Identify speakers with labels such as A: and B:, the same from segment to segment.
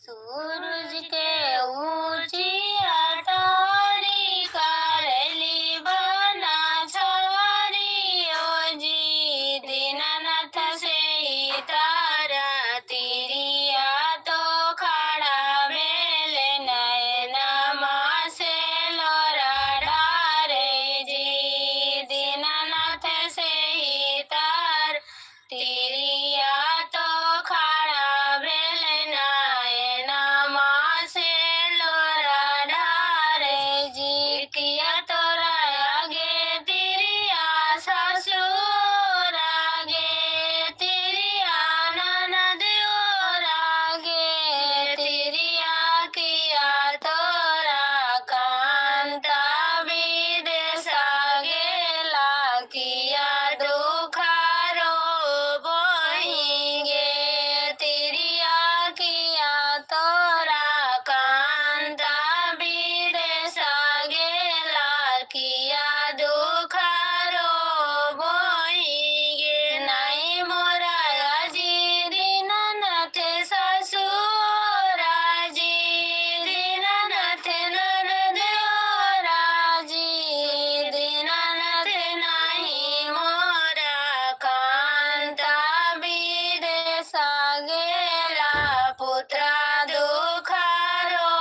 A: सूरज के ऊंची अटारी करली बना छोरी ओ जी दीनानाथ से तारा तिरिया तो खड़ा बेले नैना माँ से लोरा डारे जी दीनानाथ से तार तिरिया तो खड़ा बेले नैना माँ से लोरा डारे जी किया तोरा आगे तिरिया ससुर आगे तिरिया ननद और आगे तिरिया किया तोरा कांता विदेश गेला किया दुखारो बोहिंगे तिरिया किया तोरा कांता विदेश गेला किया दुखारो बोहिंगे नहीं मोरा जी दीनानाथ ससुर जी दीनानाथ ननद और जी दीनानाथ नहीं मोरा कांता विदेश गेला पुत्रा दुखारो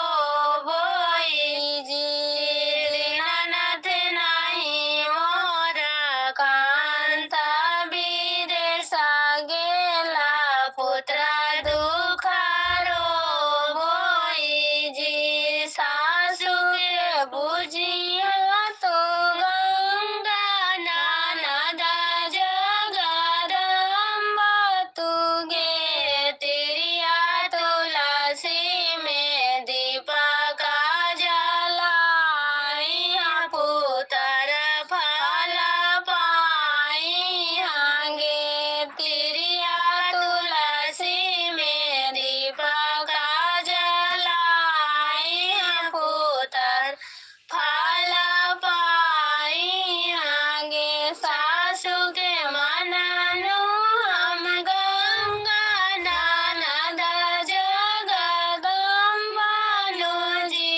A: बोई जी दीनानाथ नहीं मोरा कांता विदेश गेला पुत्रा दुखारो बोई जी सासु के बुझिया तो गंगा ननद जगदम्बा तुगे तिरिया तुलसी में दीपक जलाई पुत्र फल पाई हांगे तिरिया तुलसी में दीपक जलाई पुत्र फल पाई हांगे सासु के मननु हम गंगा ननद जगदम्बानु जी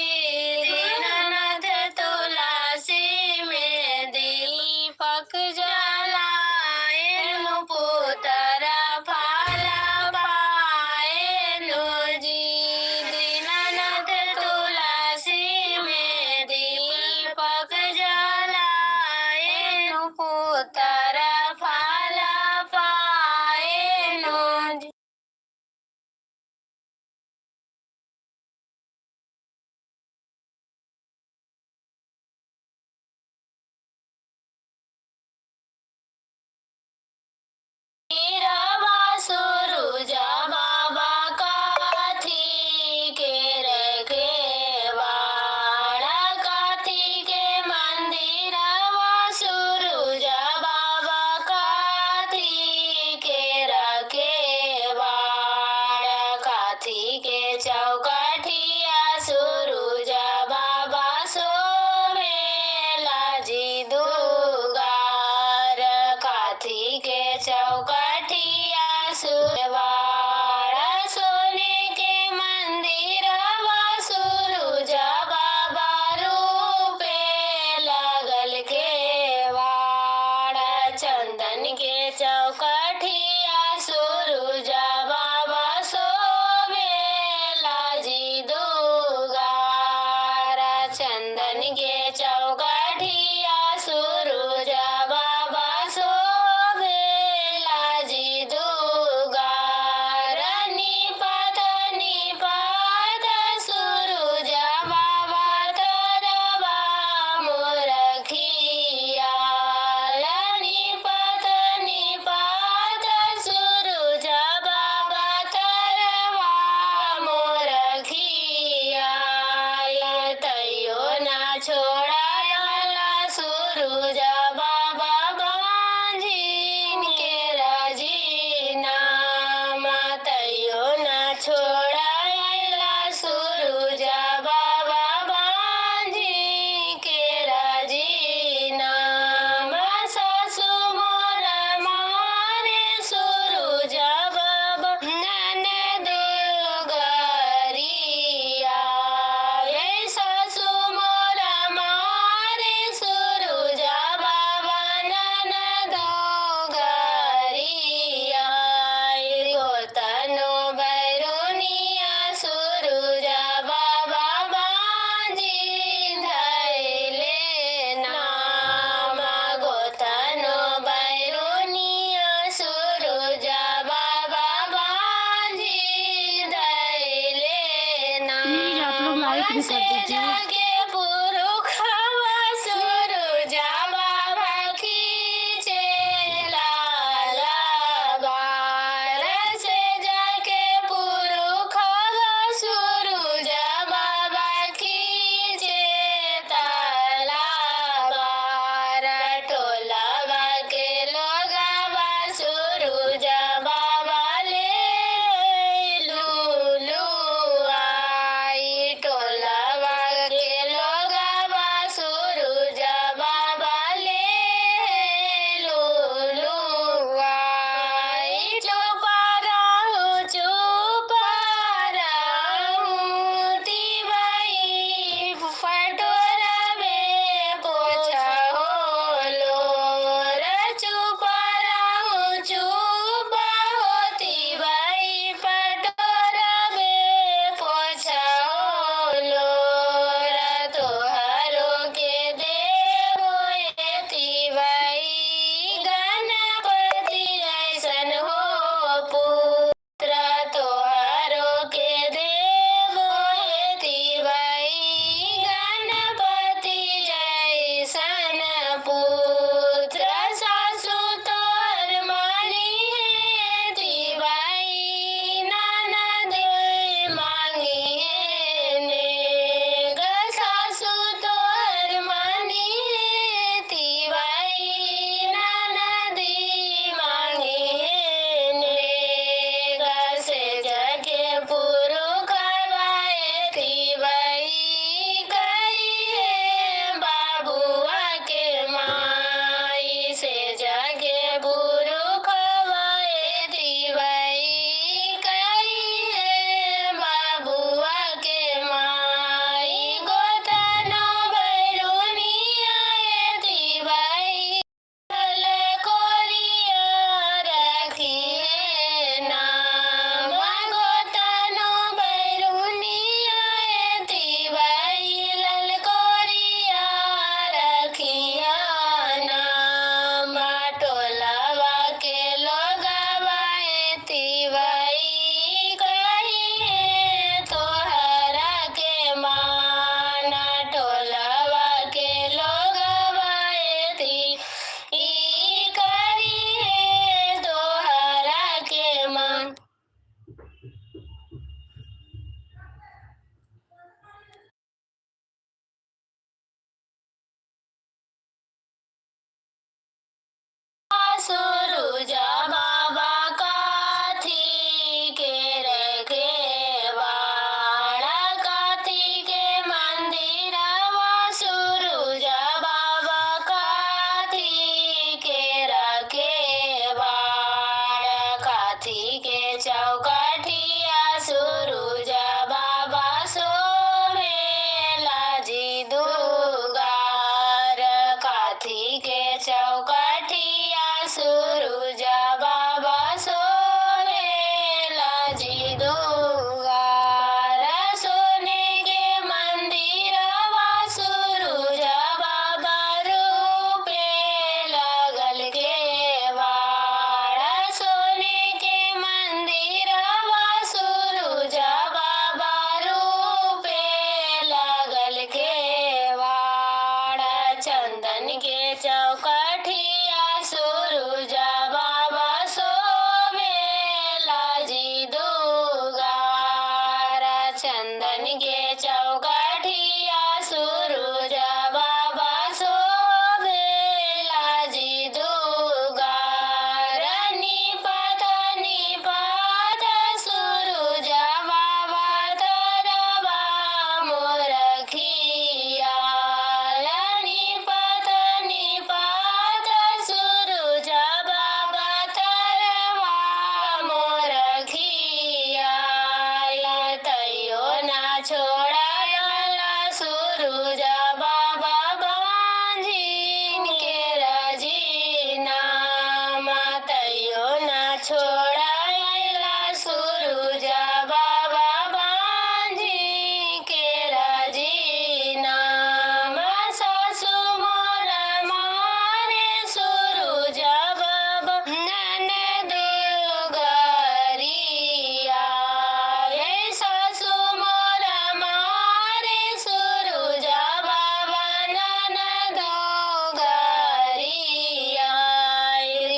A: दीनानाथ तुलसी में दीपक जलाएनु पुत्र फल पाएनु जी दीनानाथ तुलसी में दीपक जलाएनु पुत्र फल पाएनु जी। सूरज बाबा काथी के रखे वाड़ा काथी के मंदिर सूरज बाबा काथी के रखे वाड़ा काथी के चौकठिया सूरज बाबा सोवेला जी दुगार काथी के चौकठिया सुरवाड़ा सोने के मंदिर सूरज बाबा रूपे लगल के वाड़ा चंदन के चौकठिया सूरज बाबा सोवेला जी दुगारा चंदन के चौकठिया सूरज बाबा सोवेला जी दुगारा निपत निपत सूरज बाबा तरवा मोरखिया निपत निपत सूरज बाबा तरवा मोरखिया तैयो ना छोड़ा सुरुजा बाबा बांझिन के राजीना मातयो ना छोड़ायला सुरुजा बाबा बांझिन के राजीना सासु मोरा मारे सुरुजा बाबा ननद गरिया सासु मोरा मारे सुरुजा बाबा ननद गरिया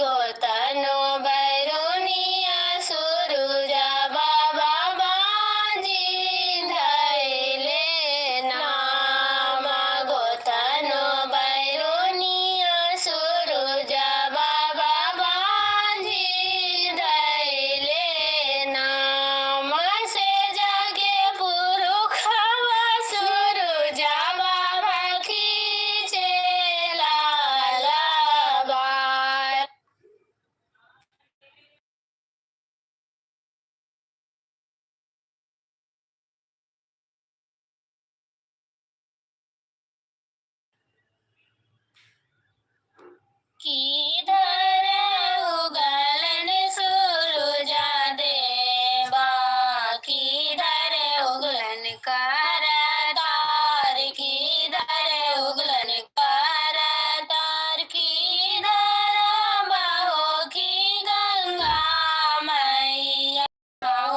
A: गोतनो बैरुनिया सुरुजा बाबा बाजी धैले नाम गोतनो बैरुनिया सुरुजा बाबा बाजी धैले नाम से जागे पुरुखवा सुरुजा बाबा खींचे लालबार किधर उगलन सुरुजा देवा किधर उगलन करतार किधर उगलन करतार किधर बहो की गंगा मैया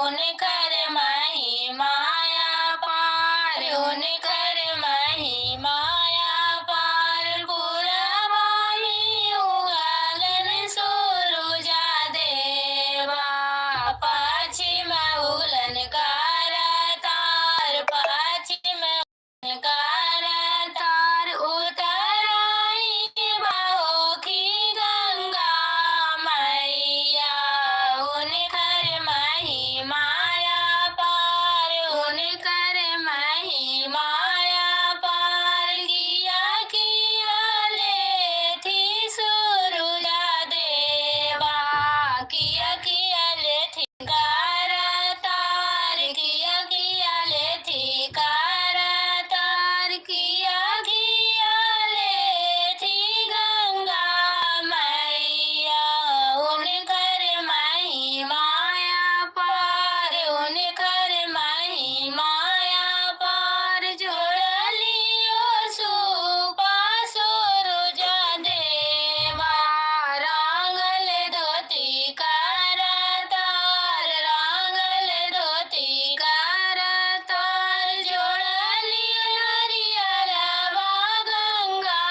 A: उनकर महिमाया पार उनकर महिमाया पार पुरवाही उगलन सुरुजा देवा पश्चिम उगलन करतार पश्चिम उगलन करतार उतराई बहो की गंगा मैया उनकर महिमाया पार उनकर महिमाया पार किया ले थी सुरुजा देवा किया ले थी करतार किया ले थी करतार किया ले थी गंगा मैया उनकर महिमाया पार उनकर महिमाया पार जोड़लियो सुपा सुरुजा देवा रांगल धोती करतार रांगल धोती करतार जोड़लियो हरियरवा गंगा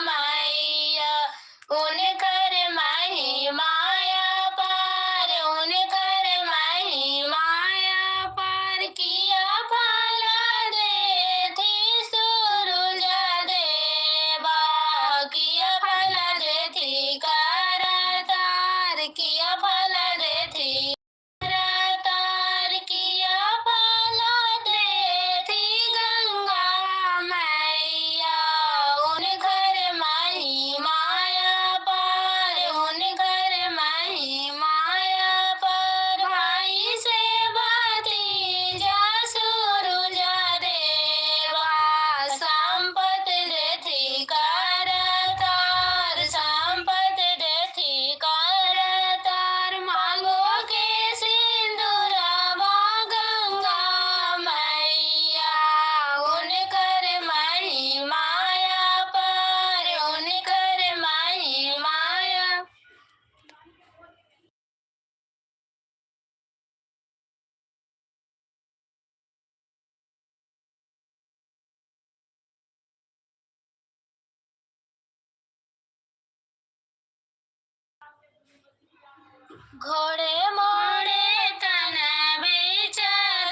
A: मैया उनकर महिमाया पार उनकर महिमाया पार किया फला दे थी सुरुजा देवा किया फला दे थी करतार किया फला दे थी करतार किया फला दे थी गंगा मैया उनकर महिमाया पार उनकर महिमाया पार भाई से भतीजा सुरुजा देवा संपत देथी करतार संपत देथी करतार मांगो के सिंदूरवा गंगा मैया उनकर महिमाया पार उनकर महिमाया घोड़े मोड़े तन बिचरिया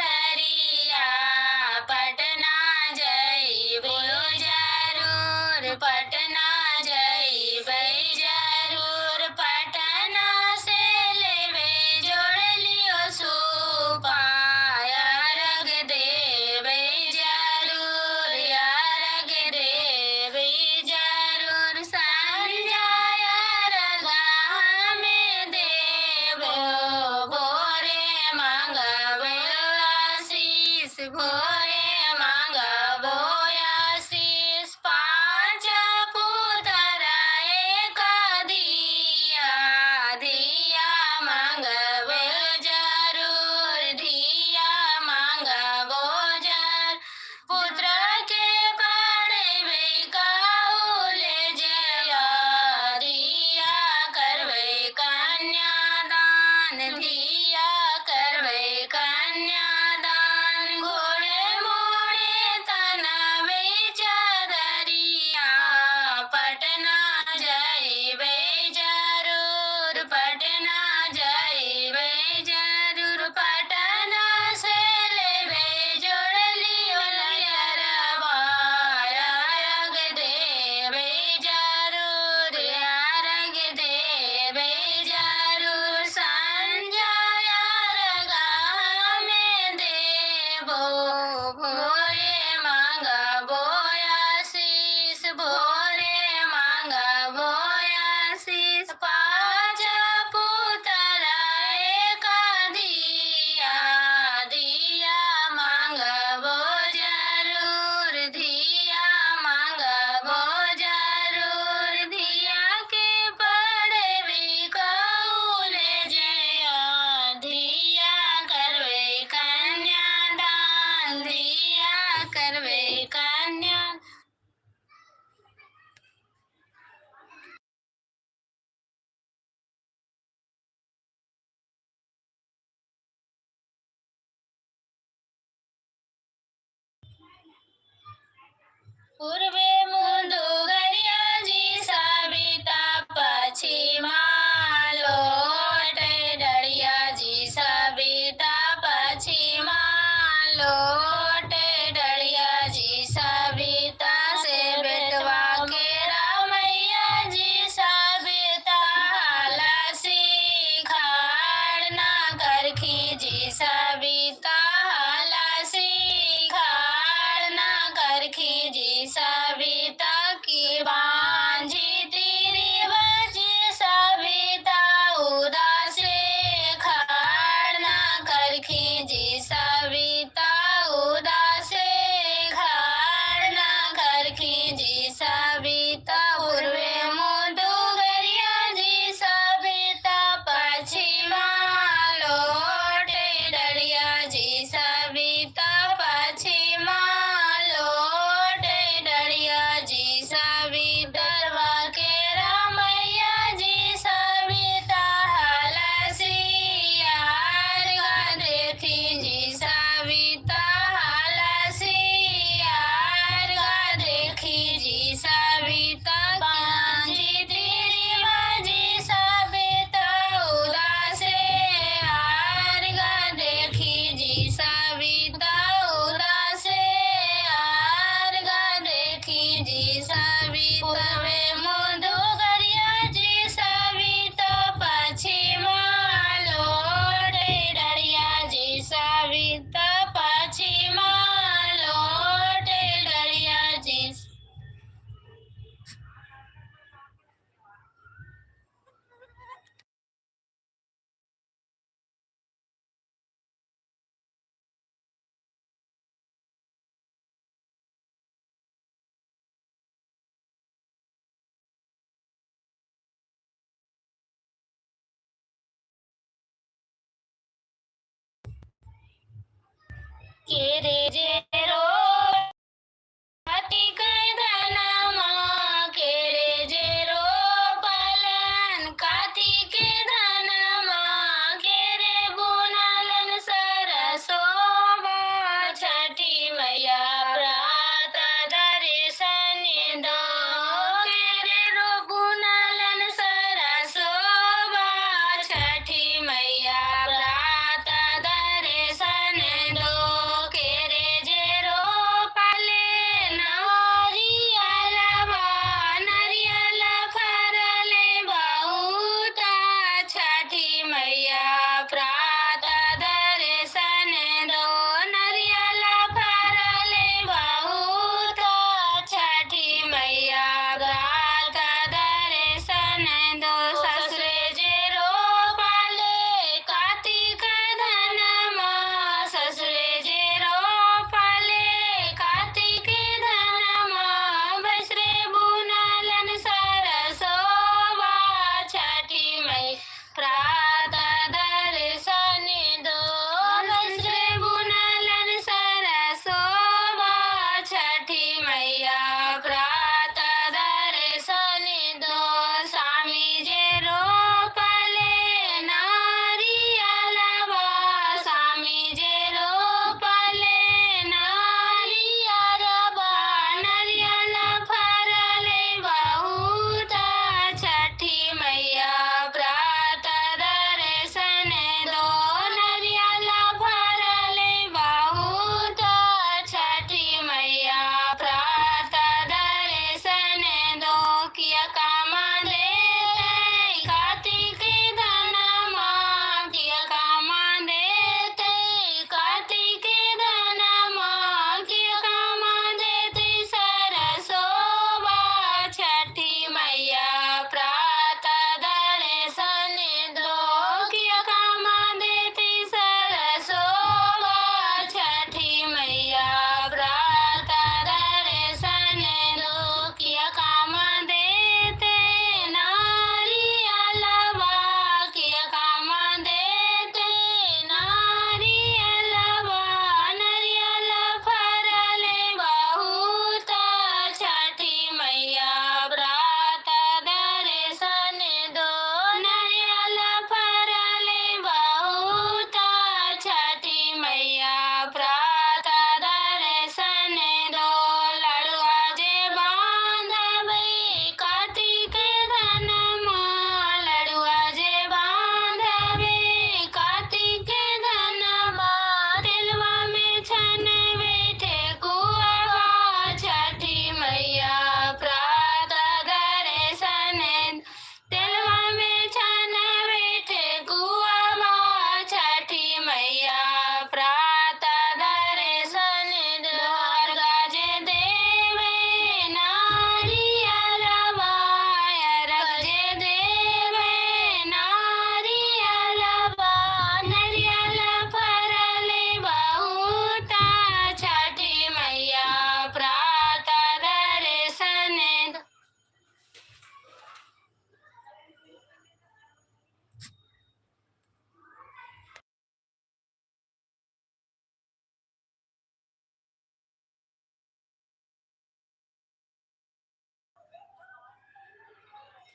A: पटना जइबे जरूर पटना जइबे जरूर पटना से लेवे जोड़ लियो सुपाया रग देवे जरूर रग देवे जरूर संजय रगा में देवो पूर्वे मुंदु गरियाजी सविता पश्चिमा लोटे डड़ियाजी सविता पश्चिमा लोटे डड़ियाजी सविता से बेटवा के रामैया जी सविता लसी खाड़ना करखी जी सविता लसी खाड़ना करखी जी सविता की बांझी तेरी बजी सविता उदासे खाड़ना करखी जी सविता उदासे खाड़ना करखी जी सविता पूर्वे मुंदु गरिया जी सविता पश्चिमा लोटे डड़िया जी सविता पश्चिमा लोटे डड़िया जी सविता के रामैया जी सविता हलसियार देखी जी सविता हलसियार देखी जी सविता बांझी तेरी बाजी सविता उदासे आर देखी जी सविता उदासे आर देखी जी सविता में मुंदु गरिया जी सविता पश्चिमा लोटे डड़िया जी सविता पश्चिमा लोटे डड़िया जी के रे जे रो पति कई धनमा के रे जे रो पलन काती के धनमा के रे बुनलन सरसो छठी मैया प्रात दर्शन दो के रे रो बुनलन सरसो छठी मैया प्रात दर्शन दो के रे जे रो पले नरियलवा नरियल फरले बहुत छठी मैया प्रात दर्शन दो नरियल फरले बहुत छठी मैया प्रात दर्शन दो ससुरे जे रो पाले कार्तिक धनमा ससुरे जे रो पाले कार्तिक धनमा बसरे बुनलन सरसो छठी मई प्रात दर्शन दो बसरे बुनलन सरसो छठी मैया प्रात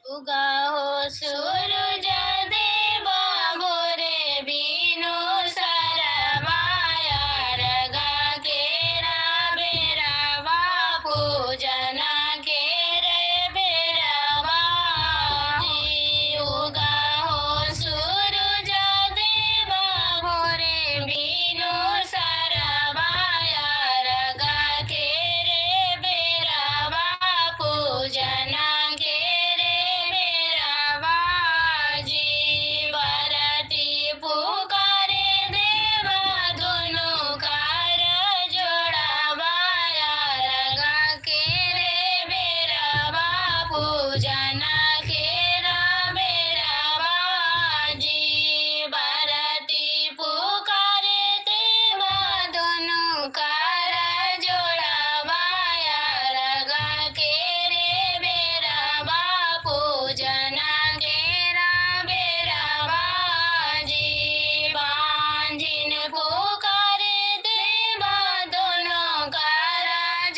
A: उगा हो सूरज देवा भोरे बीनु सरवाया रगा केरा बेरावा पूजन के रे बेरावा जी उगा हो सूरज देवा भोरे बीनु सरवाया रगा के रे बेरावा पूजन के रे बेरावा जी बरती पुकारे देवा दोनों कार जोड़ावाया रगा के रे बेरावा पूजन के रा बेरावा जी बरती पुकारे देवा दोनों कार जोड़ावाया रगा के रे बेरावा पूजन के रा बेरावा जी बांझिन पुकारे देवा दोनों कार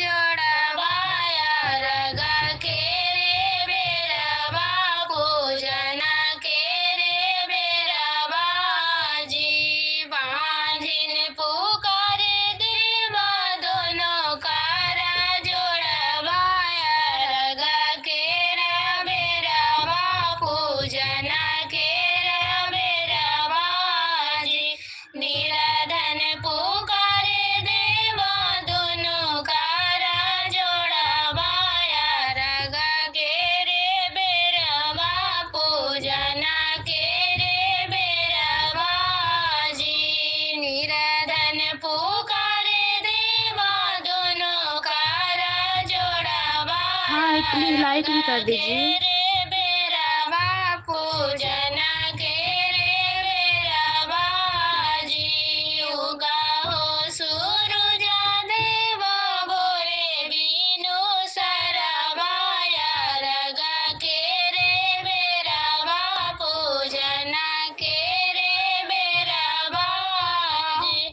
A: जोड़ावाया रगा के रे बेरावा पूजन के रे बेरावा जी बांझिन पुकारे देवा दोनों कार जोड़ावाया रगा के रे बेरावा पूजन के रे बेरावा जी निराधन पुकारे देवा दोनों कार जोड़ावाया रगा के रे बेरावा पूजन के रे बेरावा जी निराधन पुकारे देवा दोनों कार जोड़ावाया
B: हाँ प्लीज लाइक भी कर दीजिए।
A: रे बेरावा पूजन के रे बेरावा जी उगा हो सूरज देवा भोरे बीनु सरवाया रगा के रे बेरावा पूजन के रे बेरावा जी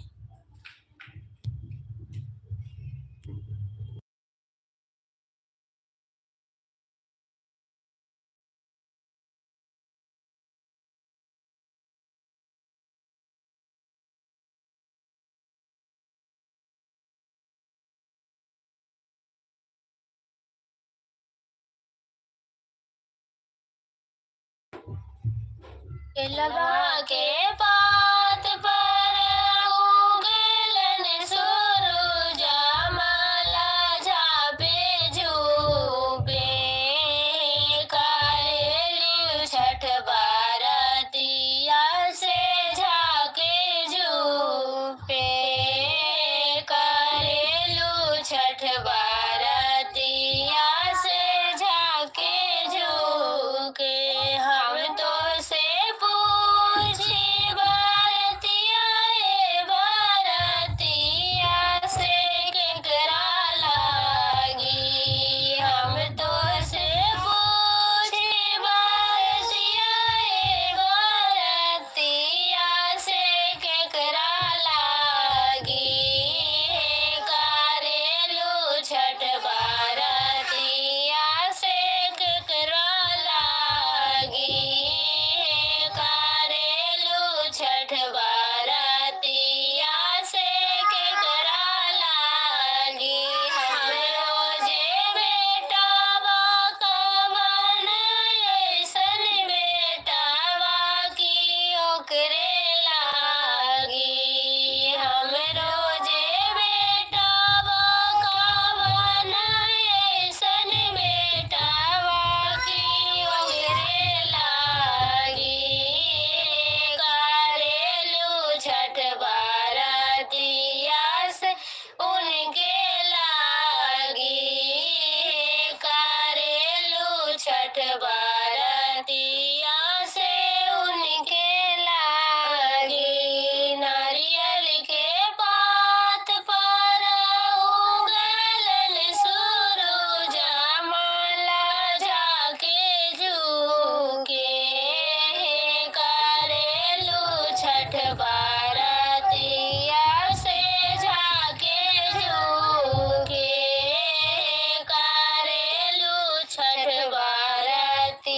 A: लगा के पात पर उगलन सूरज माला झापे झूपे कारेली छठ बारतिया से झाके झूपे करेलू छठ बारतिया से झाके झूके हम तो से पूछी बारतिया ए बारतिया से केकरा लागी हम तो से पूछी बारतिया ए बारतिया से केकरा लागी करेलू छठ बारतिया से केकरा लागी करेलू छठ बारतिया से केकरा लागी हम रोजे बेटावा कवन ऐसन बेटावा की ओकरे लागी हम रोजे बेटावा कवन ऐसन बेटावा की ओकरे लागी करेलू छठ बारतिया से उनके लागी करेलू छठ बारतिया से उनके लागी नारियल के पात पर उगलन सूरज माला झाके झूके करेलू छठ बारतिया से झाके झूके करेलू छठ बारतिया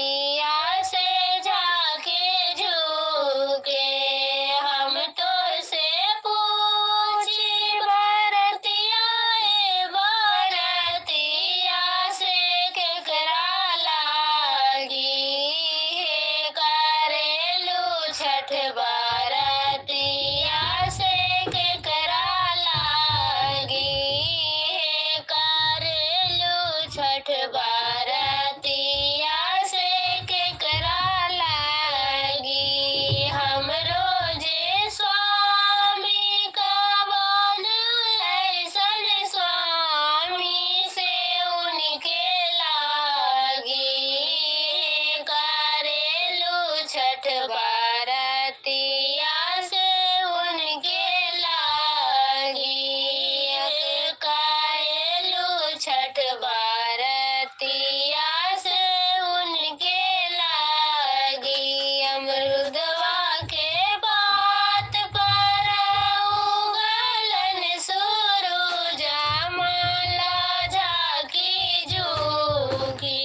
A: छठ बारतिया से केकरा लागी। हमरो जे स्वामी कवन ऐसन स्वामी से उनके लागी। करेलू छठ बारतिया से उनके लागी। करेलू छठ बारतिया से उनके लागी। अमरुदवा के बात पर उगलन सूरज माला झाकी झुकी।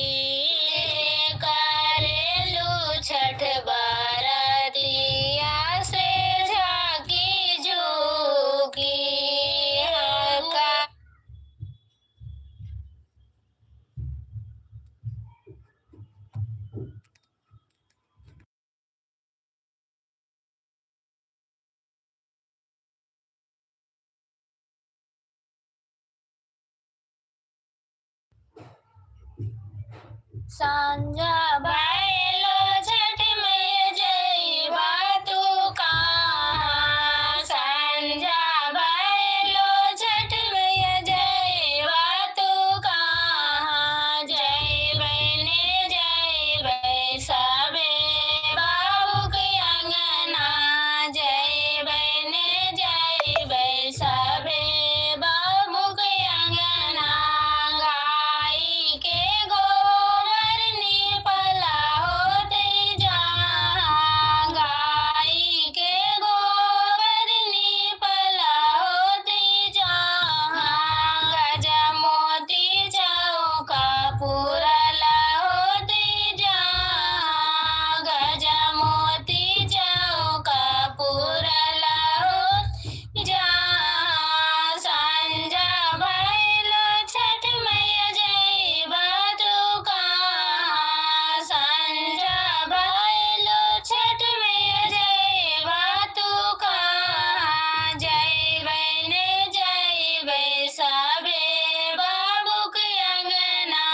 A: करेलू छठ बारतिया से झाकी झुकी। सांझा भइलो छठ मैया जइबा तू कहाँ। सांझा भइलो छठ मैया जइबा तू कहाँ। जइबै ने जइबै सबे बाबू के अंगना। जइबै ने जइबै सबे बाबू के अंगना। गाई के गोबर निपला होते जहाँ। गाई के गोबर निपला होते जहाँ। गजा मोती चौका पुरला होते जहाँ। गजा मोती चौका पुरला होते जहाँ। सांझा भइलो छठ मैया जइबा तू कहाँ। सांझा भइलो छठ मैया जइबा तू कहाँ। जइबै ने जइबै सबे बाबू के अंगना।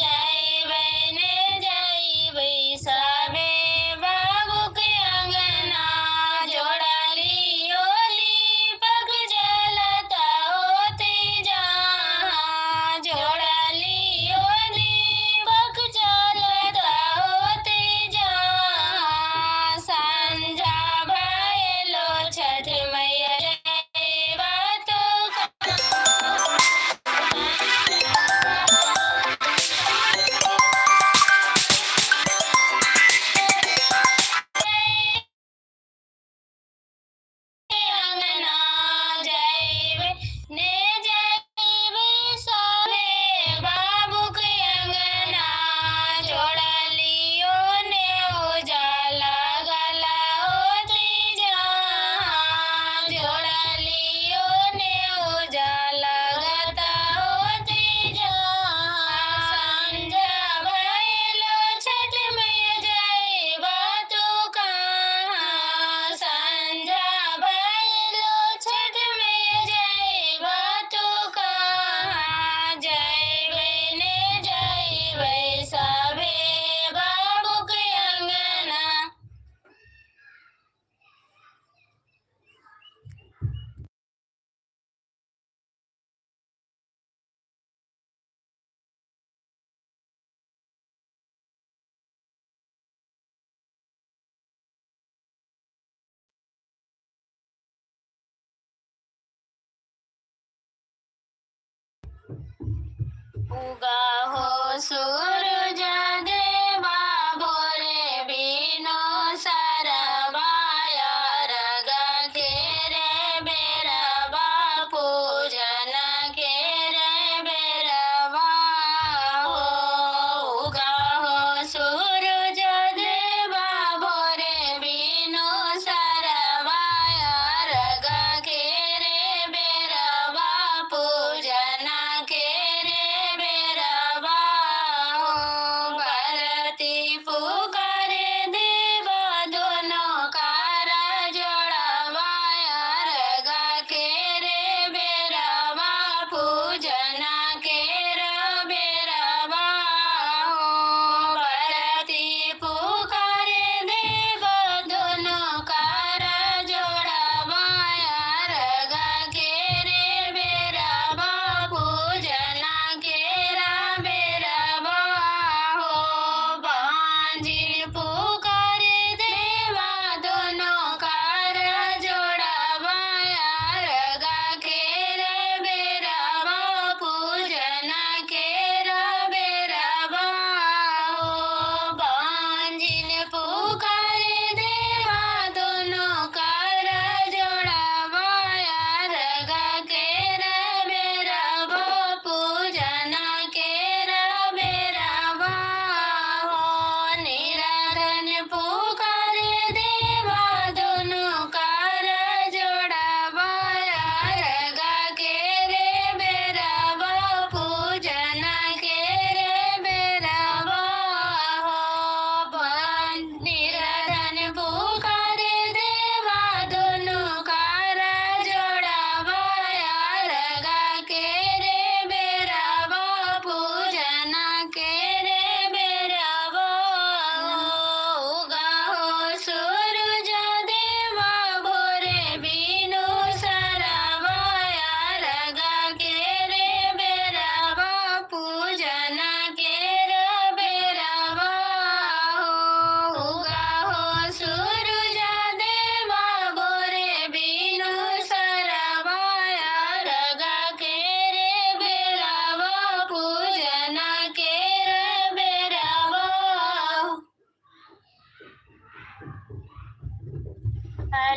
A: जइबै ने जइबै सबे बाबू के अंगना। जोड़ली ओली पग जलता होते जहाँ। जोड़ली ओली पग जलता होते जहाँ। सांझा भइलो छठ मैया जइबा तू अंगना। जइबै ने जइबै सबे बाबू के अंगना। जोड़लियो ने उजाला गला होते जहाँ। जोड़लियो ने उजाला गता होते जहाँ। सांझा भइलो छठ मैया जइबा तू कहाँ। सांझा भइलो छठ मैया जइबा तू कहाँ। जइबै ने जइबै सबे बाबू के अंगना। उगा हो सूरज देवा भोरे बिनो सरवाया। रगा के रे बेरवा पूजन के रे बेरवा हो। उगा हो सूरज देवा भोरे बिनो सरवाया। रगा के रे बेरवा पूजन के रे बेरवा हो।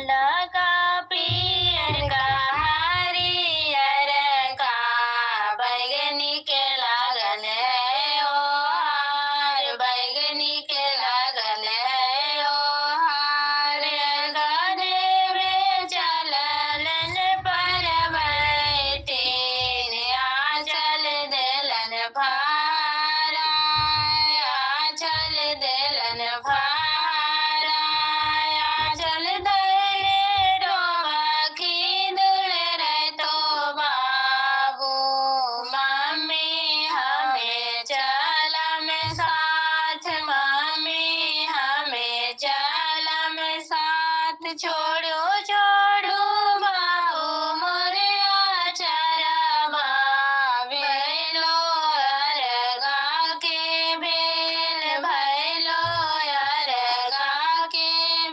A: ललका पियर का हरियर का बैगनी के लागल है ओहार बैगनी के लागल है ओहार गदेवे चललन पर बैठे आंचल देलन भारा आंचल देलन भारा आंचल देले डोबखी दुल रे तो बाबू मम्मी हमें चलम साथ मम्मी हमें चलम साथ छोड़ो छोड़ो बाबू मोरे आचरवा भेलो अरगा के बेल भैलो अरगा के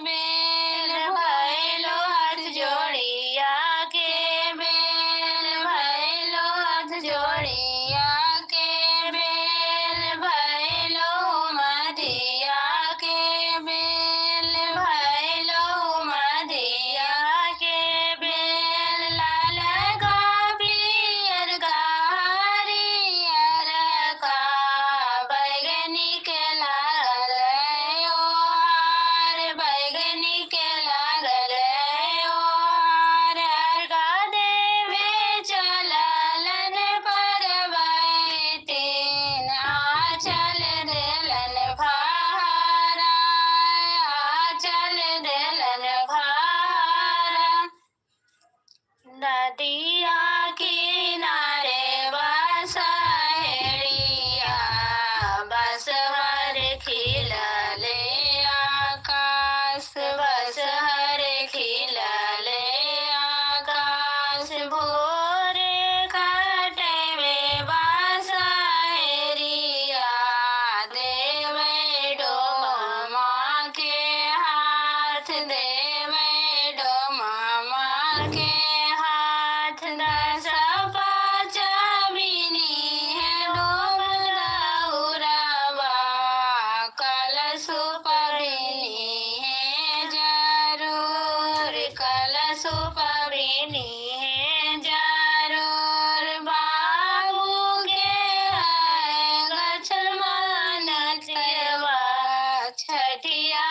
A: बेल भैलो हाथ जोड़िया के बेल भैलो हाथ जोड़िया के बेल भैलो मधिया के बेल भैलो मधिया के बेल लाल का पियर का हरियर का बैगनी के लागल ओहार बैगनी के लागल ओहार अर्घा देवे चललन पर बैठिन आंचल देलन भारा आंचल देलन भारा नदिया किनारे बसहेड़िया बसहर खिलले आकाश बसहर खिलले आकाश भोरे कटेवे बसहेड़िया देवे डोमा के हाथ देवे डोमा के हाथ दस पाँच बिनी है डोम दौरवा कलश पबिनी है जरूर कलश पबिनी है जरूर बाबू के गछल मन चेवा छठिया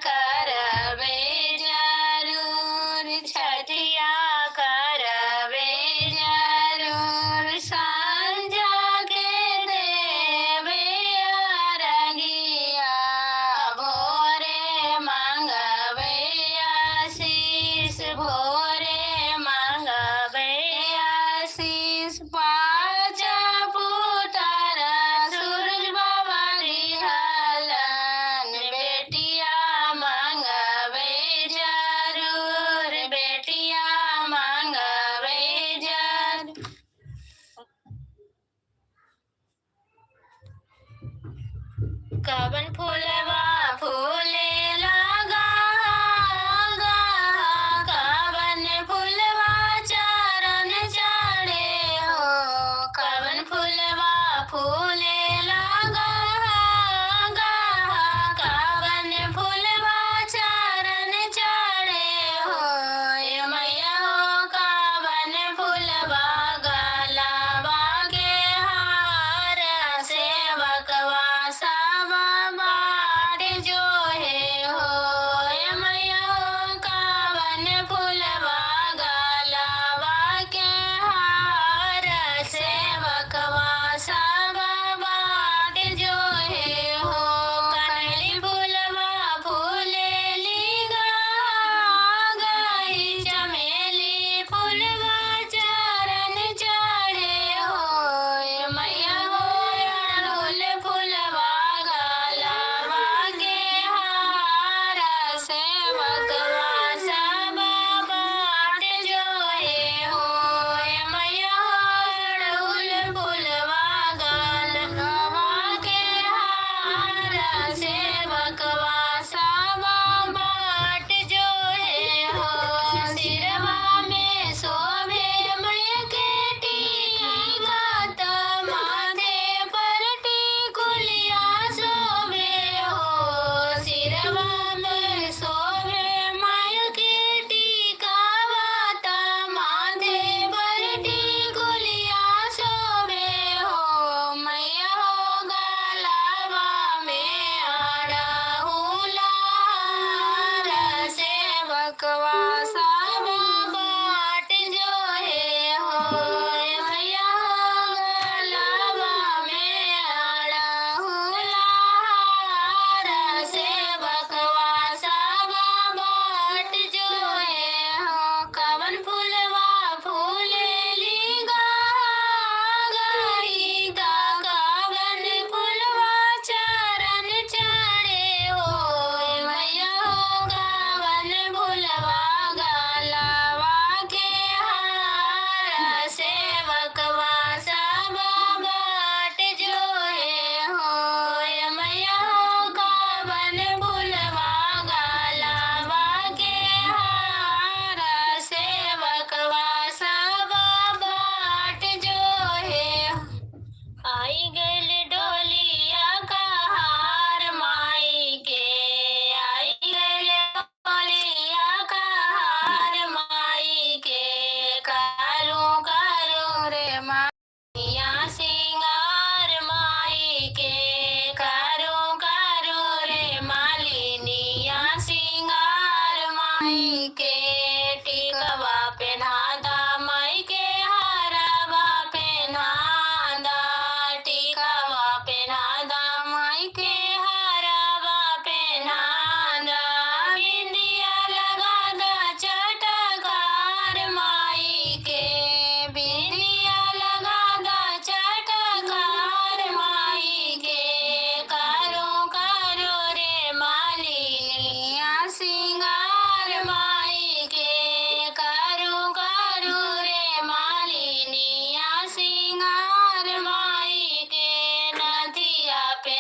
A: करबे जरूर छठिया करबे जरूर संझा के देवे अरगिया भोरे मांगबे आशीष भोरे मांगबे आशीष पाँच पुत्र सूरज बाबा दिहलन बेटिया मांगबे जरूर बेटिया मांगबे जरूर कवन फूलवा फूले लगा कवन फूलवा चरण चढ़े हो कवन फूलवा फूले लगा कवन फूलवा चरण चढ़े हो ये मैया हो कवन फूलवा गलावा के हार सेवकवा सब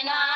A: ना